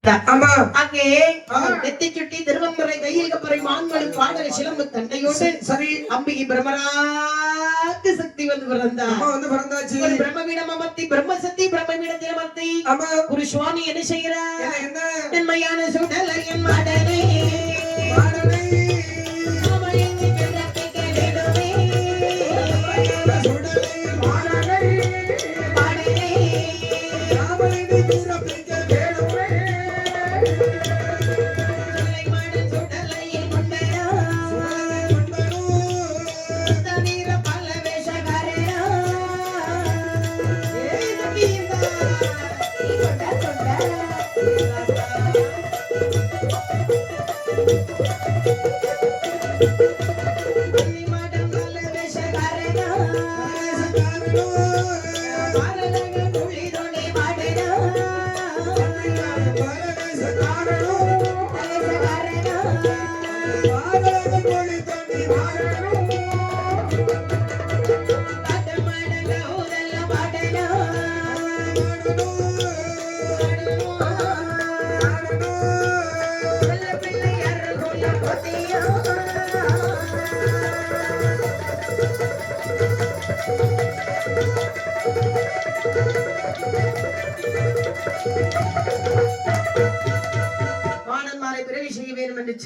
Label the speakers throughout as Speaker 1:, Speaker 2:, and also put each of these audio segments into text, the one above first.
Speaker 1: அங்கே நெத்தி சுட்டி திருவம்பரை கையில் கப்பரை மான்மொழி பாடல் சிலம்பு தண்டையோடு சரி அம்பிகை பிரம்மராக்கு சக்தி வந்து பிறந்தாச்சு. பிரம்மவீடம் அமர்த்தி பிரம்மசக்தி பிரம்மவீடத்தில் அமர்த்தி ஒரு சுவாமி என்ன செய்கிறார்? நன்மையான சுடலை என் மடனை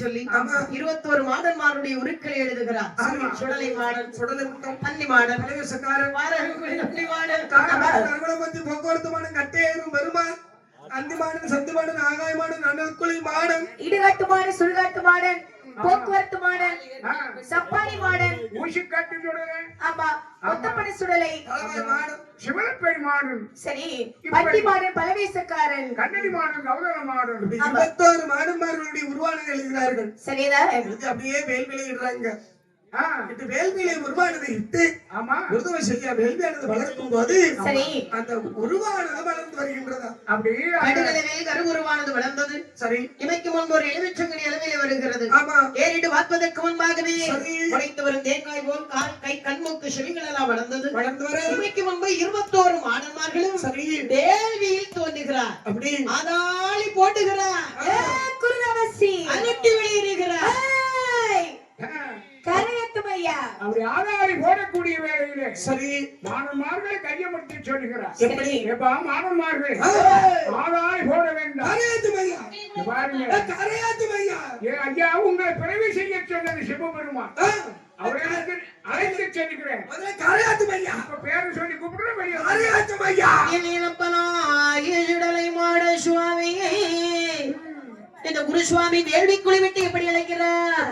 Speaker 1: சொல்லி 21 மாடன்மாருடைய உருக்களை எழுதுகிறார். சுடலை மாடன், சுடலை முட்டம், பன்னி மாடன், பலவேசக்காரன், வாரகுடி மாடன், போக்குவரத்து மாடன், கட்டையரும் பெருமாள், அந்தி மாடன், சந்து மாடன், ஆகாய மாடன், அனல்குழி மாடன், இடுகாட்டு மாடன், சுடுகாட்டு மாடன், போக்குவரத்து மாடன், சப்பானி மாடன், ஊசிக்காட்டு சுடலை, ஆமா ஒத்தப்படி சுடலை மாடன், சிவலப்பேரி மாடன், சரி பட்டி மாடன், பலவேசக்காரன், கண்ணடி மாடன், கௌரவ மாடன், 21 மாடன்மார்களுடைய உருவானதை எழுதுகிறார்கள். சரிதான் அப்படியே வேல்விலை இடுறாங்க. இது வேள்வியை உருவானதை இட்டு உருதுவை செய்ய வேள்வியானது வளர்க்கும் போது சரி அந்த உருவானது வளர்ந்து வருகின்றதா? அப்படியே அடுகளவே கரு உருவானது வளர்ந்தது. சரி இமைக்கு முன்பு ஒரு எலுமிச்சங்கனி அளவில் வருகிறது. ஏறிட்டு வார்ப்பதற்கு முன்பாகவே உடைத்து வரும் தேங்காய் போல் கால் கை கண்மூக்கு செவிகள் எல்லாம் வளர்ந்தது. வளர்ந்து வர இமைக்கு முன்பு 21 மாடன்மார்களும் சரி வேள்வியில் தோன்றுகிறார். அப்படி ஆதாளி போட்டுகிறார். குருதவசி அனுப்பி வெளியிடுகிறார். அப்படி ஆதாரி போடக்கூடிய வேலையிலே சரி மாணவர்களை கையமர்த்தி சொல்லுகிறார். எப்படி எப்பா மாணவர்களை ஆதாரி போட வேண்டாம். ஐயா உங்களை பிறவி செய்ய சொன்னது சிவபெருமான். அவர்களுக்கு அழைத்து செல்கிறேன். பேரு சொல்லி கூப்பிடுறேன். இந்த குருசுவாமி வேள்வி குழி விட்டு எப்படி அழைக்கிறார்?